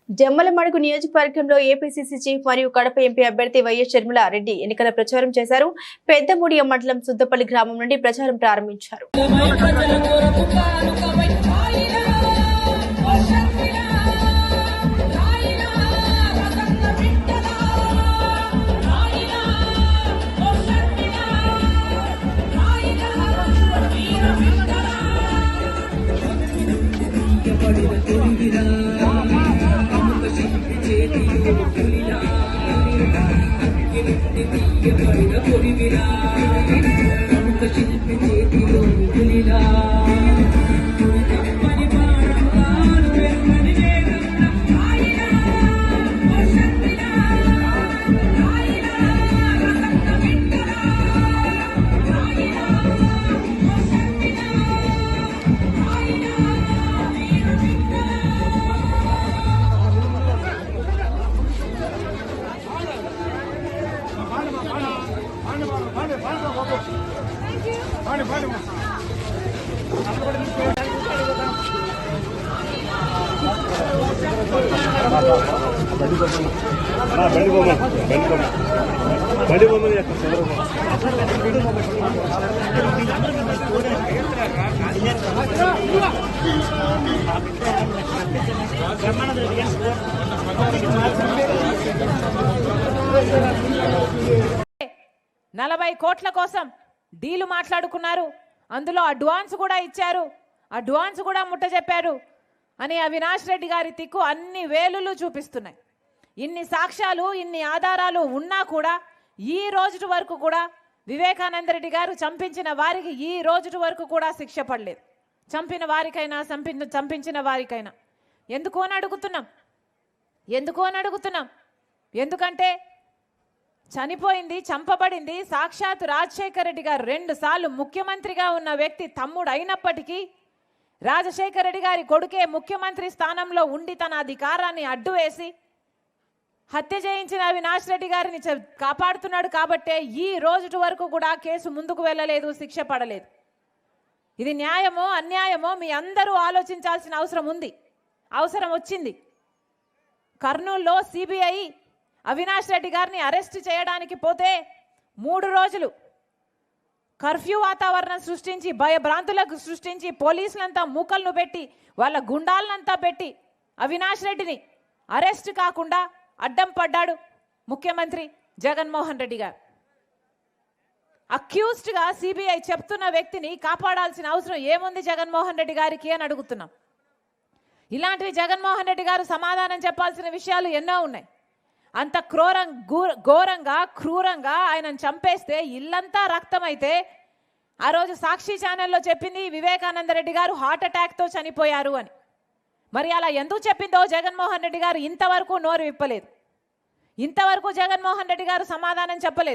జమ్మలమడుగు నియోజకవర్గంలో APCC chief మరియు Kadapa MP అభ్యర్థి వైఎస్ షర్మిల రెడ్డి ఎన్నికల ప్రచారం చేశారు. పెద్దమూడియం మండలం సుద్దపల్లి గ్రామం నుండి ప్రచారం ప్రారంభించారు. నలభై కోట్ల కోసం డీలు మాట్లాడుకున్నారు. అందులో అడ్వాన్స్ కూడా ఇచ్చారు, అడ్వాన్స్ కూడా ముట్టజెప్పారు అని అవినాష్ రెడ్డి గారి తిక్కు అన్ని వేలులు చూపిస్తున్నాయి. ఇన్ని సాక్ష్యాలు ఇన్ని ఆధారాలు ఉన్నా కూడా ఈ రోజు వరకు కూడా వివేకానంద రెడ్డి గారు చంపించిన వారికి ఈ రోజు వరకు కూడా శిక్ష పడలేదు. చంపిన వారికైనా చంపించిన వారికైనా ఎందుకు అని అడుగుతున్నాం. ఎందుకంటే చనిపోయింది, చంపబడింది సాక్షాత్ రాజశేఖర రెడ్డి గారు 2 సార్లు ముఖ్యమంత్రిగా ఉన్న వ్యక్తి తమ్ముడు అయినప్పటికీ రాజశేఖర రెడ్డి గారి కొడుకే ముఖ్యమంత్రి స్థానంలో ఉండి తన అధికారాన్ని అడ్డు వేసి హత్య చేయించిన అవినాష్ రెడ్డి గారిని కాపాడుతున్నాడు. కాబట్టే ఈ రోజు వరకు కూడా కేసు ముందుకు వెళ్ళలేదు, శిక్ష పడలేదు. ఇది న్యాయమో అన్యాయమో మీ అందరూ ఆలోచించాల్సిన అవసరం వచ్చింది. కర్నూలులో సిబిఐ అవినాష్ రెడ్డి గారిని అరెస్ట్ చేయడానికి పోతే 3 రోజులు కర్ఫ్యూ వాతావరణం సృష్టించి భయభ్రాంతులకు సృష్టించి పోలీసులంతా మూకలను పెట్టి వాళ్ళ గుండాలనంతా పెట్టి అవినాష్ రెడ్డిని అరెస్ట్ కాకుండా అడ్డం పడ్డాడు ముఖ్యమంత్రి జగన్మోహన్ రెడ్డి గారు. అక్యూజ్డ్గా సిబిఐ చెప్తున్న వ్యక్తిని కాపాడాల్సిన అవసరం ఏముంది జగన్మోహన్ రెడ్డి గారికి అని అడుగుతున్నాం. ఇలాంటివి జగన్మోహన్ రెడ్డి గారు సమాధానం చెప్పాల్సిన విషయాలు ఎన్నో ఉన్నాయి. అంత ఘోరంగా క్రూరంగా ఆయనను చంపేస్తే ఇల్లంతా రక్తమైతే ఆ రోజు సాక్షి ఛానల్లో చెప్పింది వివేకానంద రెడ్డి గారు హార్ట్ అటాక్తో చనిపోయారు అని. మరి అలా ఎందుకు చెప్పిందో జగన్మోహన్ రెడ్డి గారు ఇంతవరకు నోరు విప్పలేదు. ఇంతవరకు జగన్మోహన్ రెడ్డి గారు సమాధానం చెప్పలేదు.